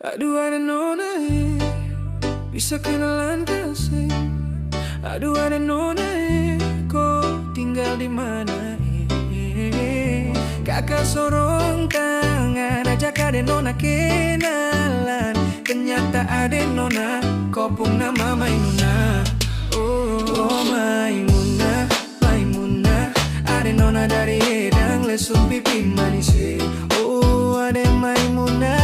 Aduh ada nona bisa kenalan kasih. Aduh ada nona kau tinggal di mana Kakak sorong tangan ajak ade nona kenalan. Ternyata ade nona kau pun nama Maimunah. Oh Maimunah, Maimunah. Ade nona dari Hedang lesung pipi manis. Oh ade Maimunah,